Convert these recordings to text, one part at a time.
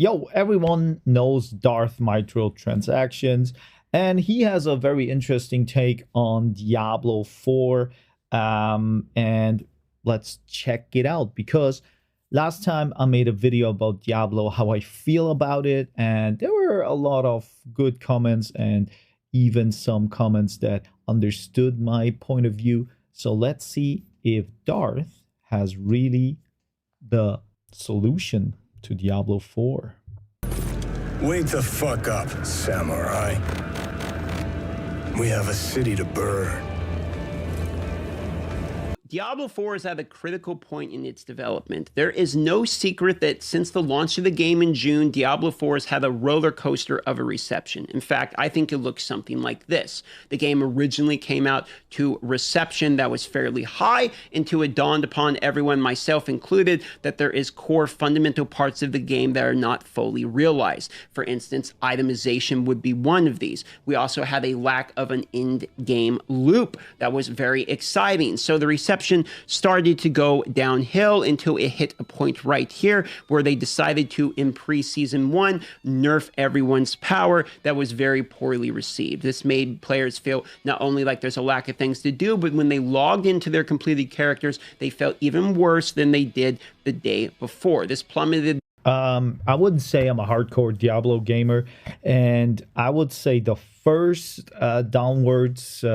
Yo, everyone knows Darth microtransactions, and he has a very interesting take on Diablo 4. And let's check it out because last time I made a video about Diablo, how I feel about it, and there were a lot of good comments and even some comments that understood my point of view. So let's see if Darth has really the solution to Diablo 4. Wake the fuck up, samurai. We have a city to burn. Diablo 4 is at a critical point in its development. There is no secret that since the launch of the game in June, Diablo 4 has had a roller coaster of a reception. In fact, I think it looks something like this. The game originally came out to reception that was fairly high until it dawned upon everyone, myself included, that there is core fundamental parts of the game that are not fully realized. For instance, itemization would be one of these. We also had a lack of an in-game loop that was very exciting. So the reception started to go downhill until it hit a point right here where they decided to, in pre-season 1, nerf everyone's power that was very poorly received. This made players feel not only like there's a lack of things to do, but when they logged into their completed characters, they felt even worse than they did the day before. This plummeted. I wouldn't say I'm a hardcore Diablo gamer, and I would say the first downwards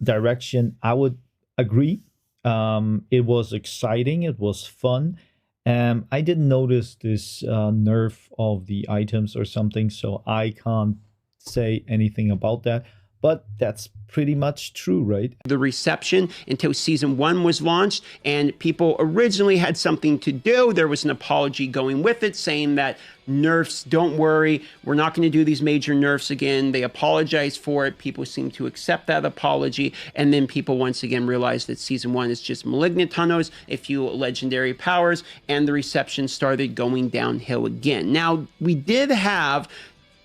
direction, I would agree. It was exciting, it was fun. I didn't notice this nerf of the items or something, so I can't say anything about that. But that's pretty much true, right? The reception until season 1 was launched, and people originally had something to do. There was an apology going with it saying that nerfs, don't worry, we're not going to do these major nerfs again. They apologized for it. People seemed to accept that apology, and then people once again realized that season 1 is just malignant tunnels, a few legendary powers, and the reception started going downhill again. Now, we did have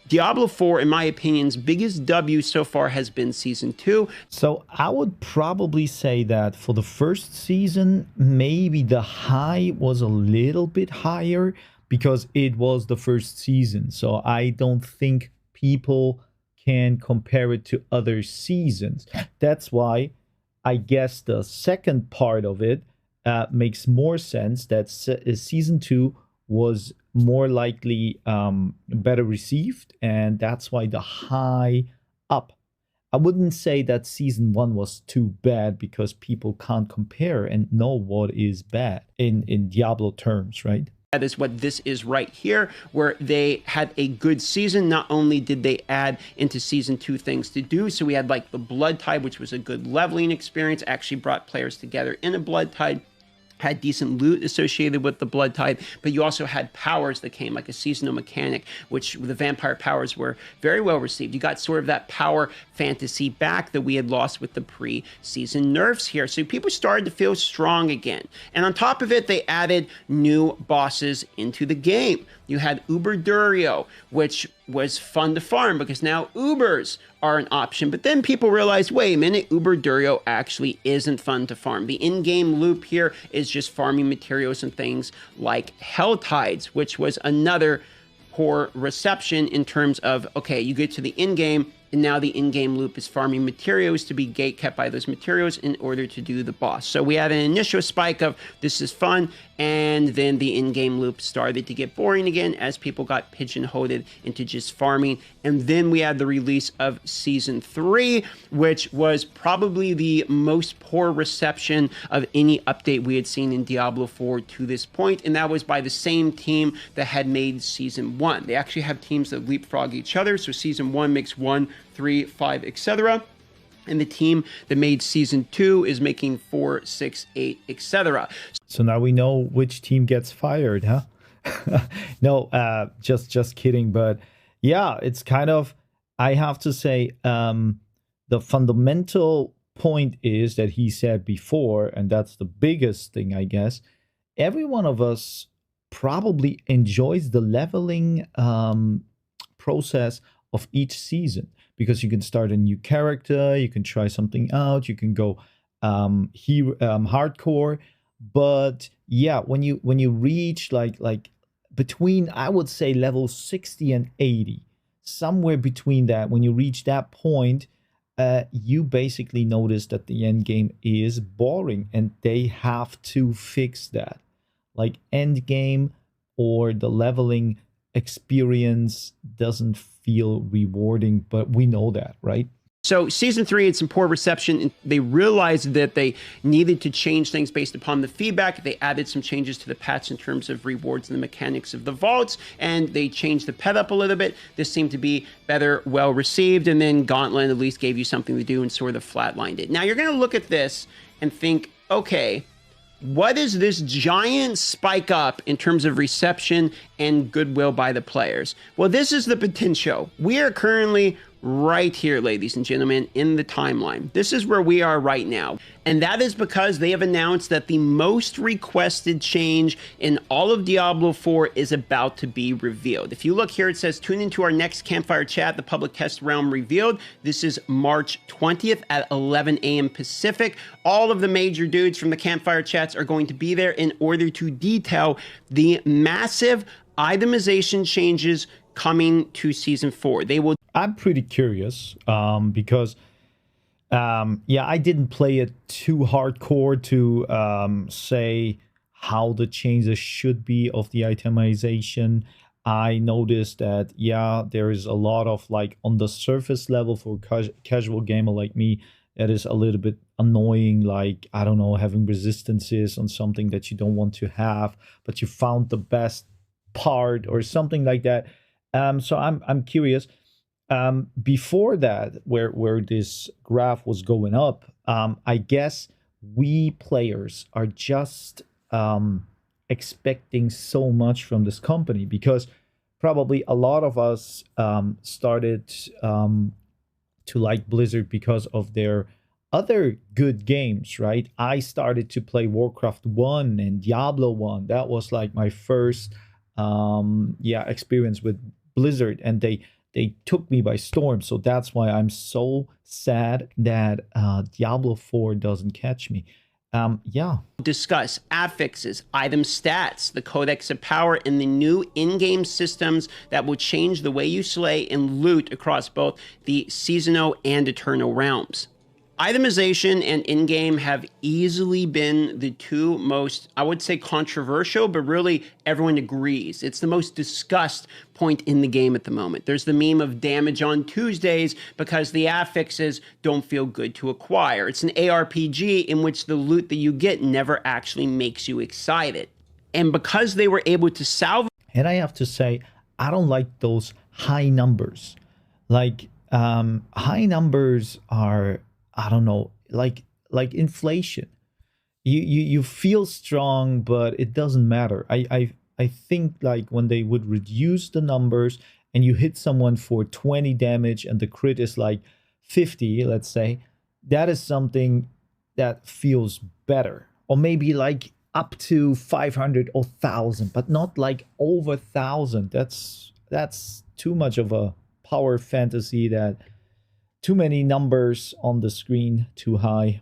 Diablo 4, in my opinion's biggest W so far has been season 2. So I would probably say that for the first season, maybe the high was a little bit higher because it was the first season. So I don't think people can compare it to other seasons. That's why I guess the second part of it makes more sense, that season 2 was more likely better received, and that's why the high up. I wouldn't say that season 1 was too bad because people can't compare and know what is bad in Diablo terms, right? That is what this is right here, where they had a good season. Not only did they add into season 2 things to do, so we had like the Blood Tide, which was a good leveling experience, actually brought players together in a Blood Tide, had decent loot associated with the Blood Tide, but you also had powers that came, like a seasonal mechanic, which the vampire powers were very well received. You got sort of that power fantasy back that we had lost with the pre-season nerfs here. So people started to feel strong again. And on top of it, they added new bosses into the game. You had Uber Durio, which was fun to farm because now Ubers are an option. But then people realized, wait a minute, Uber Durio actually isn't fun to farm. The in-game loop here is just farming materials and things like Hell Tides, which was another poor reception in terms of, okay, you get to the in-game, and now the in-game loop is farming materials to be gate kept by those materials in order to do the boss. So we had an initial spike of this is fun, and then the in-game loop started to get boring again as people got pigeonholed into just farming. And then we had the release of season 3, which was probably the most poor reception of any update we had seen in Diablo 4 to this point, and that was by the same team that had made season 1. They actually have teams that leapfrog each other, so season 1 makes 1, 3, 5, etc. And the team that made season 2 is making 4, 6, 8, etc. So now we know which team gets fired, huh? No, just kidding. But yeah, it's kind of, I have to say, the fundamental point is that he said before, and that's the biggest thing, I guess. Every one of us probably enjoys the leveling process of each season, because you can start a new character, you can try something out, you can go hardcore. But yeah, when you reach like between, I would say, level 60 and 80, somewhere between that. When you reach that point, you basically notice that the end game is boring, and they have to fix that. Like, end game or the leveling experience doesn't feel rewarding, but we know that, right? So season 3 had some poor reception, and they realized that they needed to change things based upon the feedback. They added some changes to the patch in terms of rewards and the mechanics of the vaults, and they changed the pet up a little bit. This seemed to be better, well received, and then Gauntlet at least gave you something to do and sort of flatlined it. Now you're going to look at this and think, okay, what is this giant spike up in terms of reception and goodwill by the players? Well, this is the potential. We are currently right here, ladies and gentlemen, in the timeline. This is where we are right now. And that is because they have announced that the most requested change in all of Diablo 4 is about to be revealed. If you look here, it says, tune into our next campfire chat, the public test realm revealed. This is March 20th at 11 a.m. Pacific. All of the major dudes from the campfire chats are going to be there in order to detail the massive itemization changes coming to season 4. They will. I'm pretty curious because, I didn't play it too hardcore to say how the changes should be of the itemization. I noticed that, there is a lot of, like, on the surface level for casual gamer like me, that is a little bit annoying, like, I don't know, having resistances on something that you don't want to have, but you found the best part or something like that. So I'm curious. Before that, where this graph was going up, I guess we players are just expecting so much from this company, because probably a lot of us started to like Blizzard because of their other good games, right? I started to play Warcraft 1 and Diablo 1. That was like my first experience with Blizzard, and they took me by storm. So that's why I'm so sad that Diablo 4 doesn't catch me. Discuss affixes, item stats, the Codex of Power, and the new in-game systems that will change the way you slay and loot across both the seasonal and eternal realms. Itemization and in-game have easily been the two most, I would say, controversial, but really everyone agrees. It's the most discussed point in the game at the moment. There's the meme of damage on Tuesdays because the affixes don't feel good to acquire. It's an ARPG in which the loot that you get never actually makes you excited. And because they were able to salvage... And I have to say, I don't like those high numbers. Like, high numbers are... I don't know, like inflation. You feel strong, but it doesn't matter. I think, like, when they would reduce the numbers and you hit someone for 20 damage and the crit is like 50, let's say, that is something that feels better. Or maybe like up to 500 or 1,000, but not like over 1,000. That's too much of a power fantasy, that too many numbers on the screen, too high.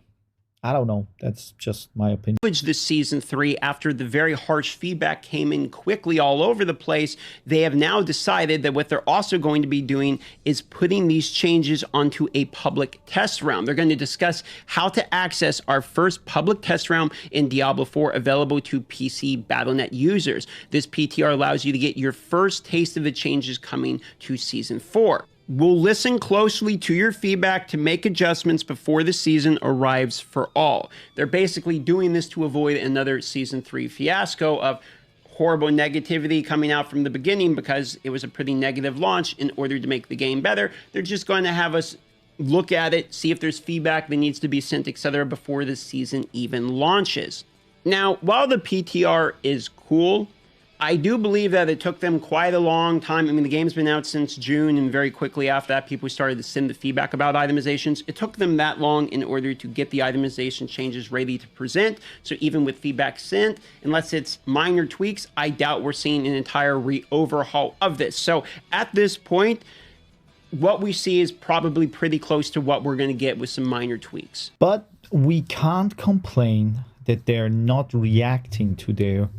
I don't know. That's just my opinion. This season 3, after the very harsh feedback came in quickly all over the place, they have now decided that what they're also going to be doing is putting these changes onto a public test realm. They're going to discuss how to access our first public test realm in Diablo 4, available to PC Battle.net users. This PTR allows you to get your first taste of the changes coming to season 4. We'll listen closely to your feedback to make adjustments before the season arrives for all. They're basically doing this to avoid another season 3 fiasco of horrible negativity coming out from the beginning, because it was a pretty negative launch. In order to make the game better, they're just going to have us look at it, see if there's feedback that needs to be sent, etc., before the season even launches. Now, while the PTR is cool, I do believe that it took them quite a long time. I mean, the game's been out since June, and very quickly after that, people started to send the feedback about itemizations. It took them that long in order to get the itemization changes ready to present. So even with feedback sent, unless it's minor tweaks, I doubt we're seeing an entire overhaul of this. So at this point, what we see is probably pretty close to what we're going to get with some minor tweaks. But we can't complain that they're not reacting to their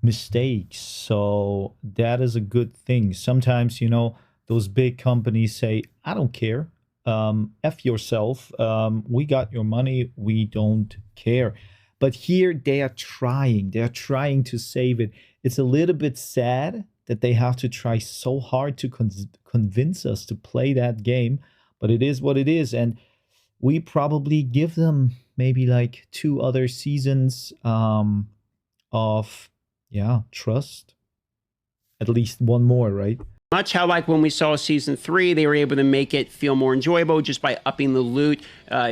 mistakes. So that is a good thing. Sometimes, those big companies say, I don't care. F yourself. We got your money. We don't care. But here they are trying. They are trying to save it. It's a little bit sad that they have to try so hard to convince us to play that game. But it is what it is. And we probably give them maybe like 2 other seasons of trust. At least one more, right? Much how like when we saw season 3, they were able to make it feel more enjoyable just by upping the loot,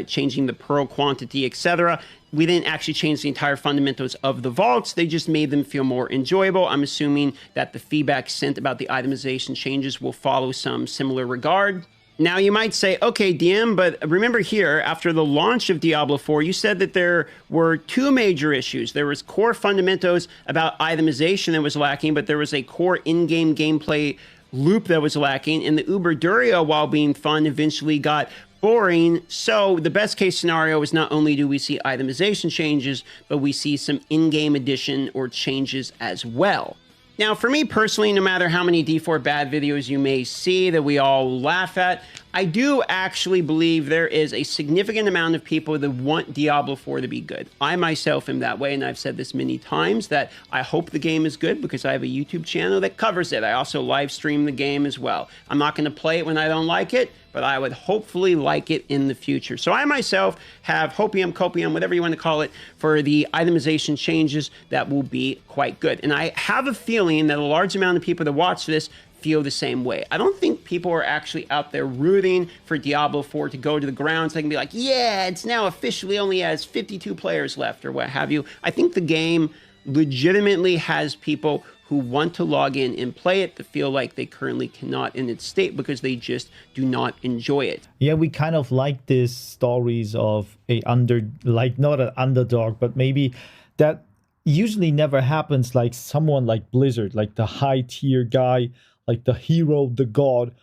changing the pearl quantity, etc. We didn't actually change the entire fundamentals of the vaults. They just made them feel more enjoyable. I'm assuming that the feedback sent about the itemization changes will follow some similar regard. Now you might say, okay, DM, but remember here, after the launch of Diablo 4, you said that there were 2 major issues. There was core fundamentals about itemization that was lacking, but there was a core in-game gameplay loop that was lacking, and the Uber Duria, while being fun, eventually got boring. So the best case scenario is not only do we see itemization changes, but we see some in-game addition or changes as well. Now, for me personally, no matter how many D4 bad videos you may see that we all laugh at, I do actually believe there is a significant amount of people that want Diablo 4 to be good. I myself am that way, and I've said this many times that I hope the game is good because I have a YouTube channel that covers it. I also live stream the game as well. I'm not going to play it when I don't like it, but I would hopefully like it in the future. So I myself have hopium, copium, whatever you want to call it, for the itemization changes that will be quite good. And I have a feeling that a large amount of people that watch this feel the same way. I don't think people are actually out there rooting for Diablo 4 to go to the ground so they can be like, yeah, it's now officially only has 52 players left or what have you. I think the game legitimately has people who want to log in and play it that feel like they currently cannot in its state because they just do not enjoy it. Yeah, we kind of like these stories of not an underdog, but maybe that usually never happens, like someone like Blizzard, like the high tier guy, like the hero, the god,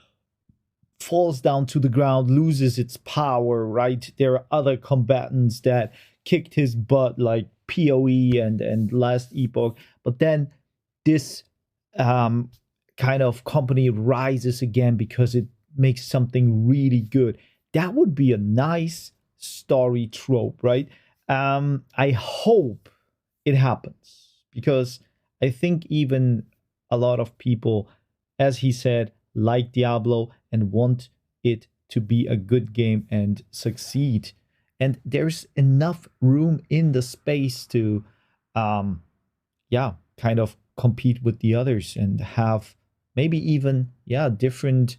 falls down to the ground, loses its power, right? There are other combatants that kicked his butt, like PoE and Last Epoch, but then this kind of company rises again because it makes something really good. That would be a nice story trope, right? I hope it happens because I think even a lot of people, as he said, like Diablo and want it to be a good game and succeed. And there's enough room in the space to, kind of compete with the others and have maybe even, different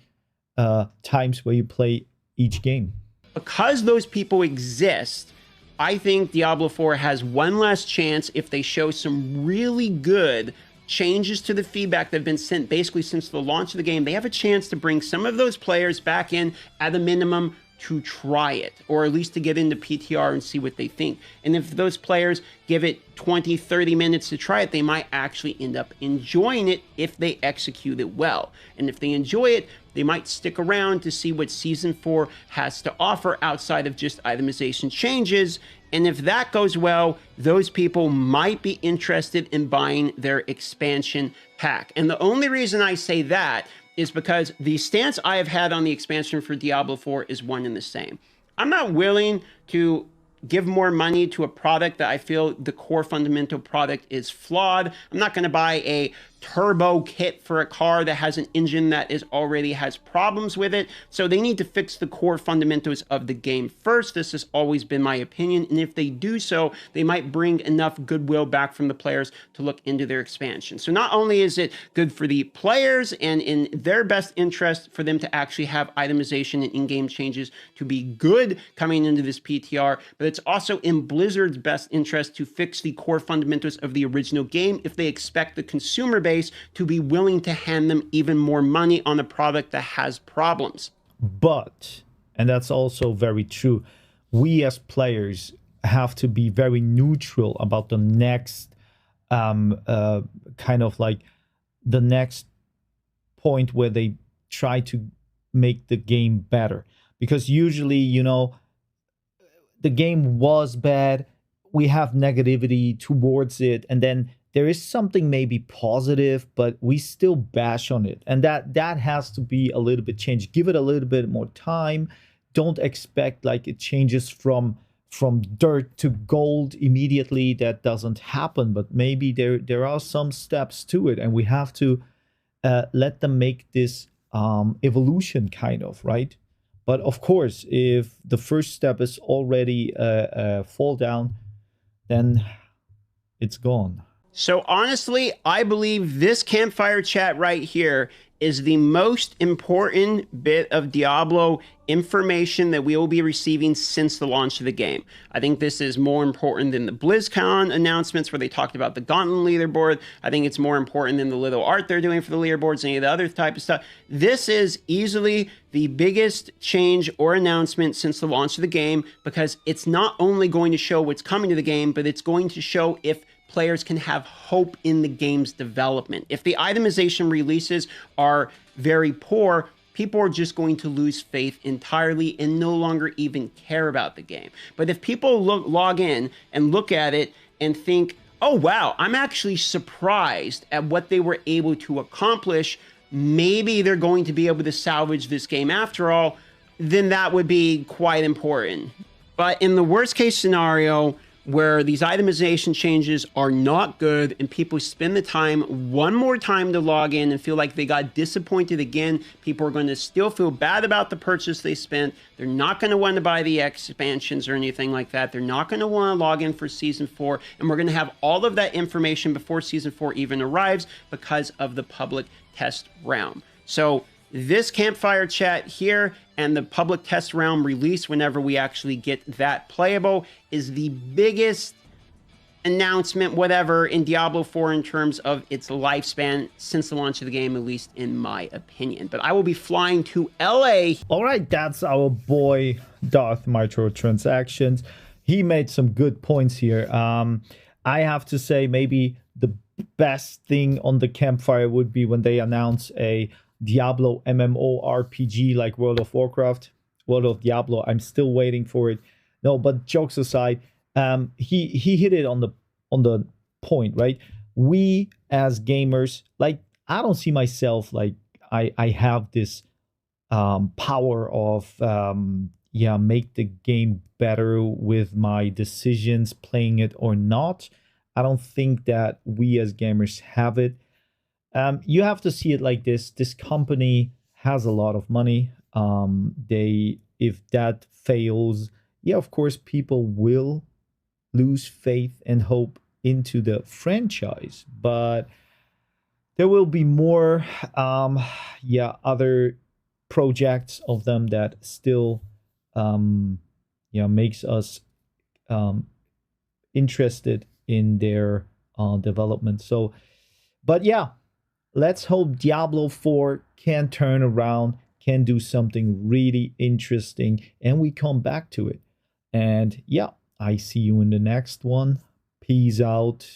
times where you play each game. Because those people exist, I think Diablo 4 has one last chance if they show some really good changes to the feedback that have been sent basically since the launch of the game. They have a chance to bring some of those players back in at a minimum to try it, or at least to get into PTR and see what they think. And if those players give it 20, 30 minutes to try it, they might actually end up enjoying it if they execute it well. And if they enjoy it, they might stick around to see what Season 4 has to offer outside of just itemization changes. And if that goes well, those people might be interested in buying their expansion pack. And the only reason I say that is because the stance I have had on the expansion for Diablo 4 is one and the same. I'm not willing to give more money to a product that I feel the core fundamental product is flawed. I'm not going to buy a turbo kit for a car that has an engine that already has problems with it. So they need to fix the core fundamentals of the game first. This has always been my opinion. And if they do so, they might bring enough goodwill back from the players to look into their expansion. So not only is it good for the players and in their best interest for them to actually have itemization and in-game changes to be good coming into this PTR, but it's also in Blizzard's best interest to fix the core fundamentals of the original game if they expect the consumer base to be willing to hand them even more money on a product that has problems. But, and that's also very true, we as players have to be very neutral about the next kind of like the next point where they try to make the game better. Because usually, the game was bad, we have negativity towards it, and then there is something maybe positive, but we still bash on it, and that has to be a little bit changed. Give it a little bit more time. Don't expect like it changes from dirt to gold immediately. That doesn't happen, but maybe there are some steps to it, and we have to let them make this evolution kind of, right? But of course, if the first step is already fall down, then it's gone. So honestly, I believe this campfire chat right here is the most important bit of Diablo information that we will be receiving since the launch of the game. I think this is more important than the BlizzCon announcements where they talked about the Gauntlet leaderboard. I think it's more important than the little art they're doing for the leaderboards, any of the other type of stuff. This is easily the biggest change or announcement since the launch of the game, because it's not only going to show what's coming to the game, but it's going to show if players can have hope in the game's development. If the itemization releases are very poor, people are just going to lose faith entirely and no longer even care about the game. But if people log in and look at it and think, oh wow, I'm actually surprised at what they were able to accomplish, maybe they're going to be able to salvage this game after all, then that would be quite important. But in the worst case scenario, where these itemization changes are not good and people spend the time one more time to log in and feel like they got disappointed again, people are going to still feel bad about the purchase they spent. They're not going to want to buy the expansions or anything like that. They're not going to want to log in for Season 4. And we're going to have all of that information before Season 4 even arrives because of the public test realm. So this campfire chat here and the public test realm release, whenever we actually get that playable, is the biggest announcement, whatever, in Diablo 4 in terms of its lifespan since the launch of the game, at least in my opinion. But I will be flying to LA. All right, that's our boy Darth Microtransactions. He made some good points here. I have to say, maybe the best thing on the campfire would be when they announce a Diablo MMORPG like World of Warcraft, World of Diablo. I'm still waiting for it. No, but jokes aside, he hit it on the point, right? We as gamers, like, I don't see myself like I have this power of make the game better with my decisions, playing it or not. I don't think that we as gamers have it. You have to see it like this. This company has a lot of money. If that fails, yeah, of course, people will lose faith and hope into the franchise. But there will be more, other projects of them that still, makes us interested in their development. So, but yeah. Let's hope Diablo 4 can turn around, can do something really interesting, and we come back to it. And yeah, I see you in the next one. Peace out.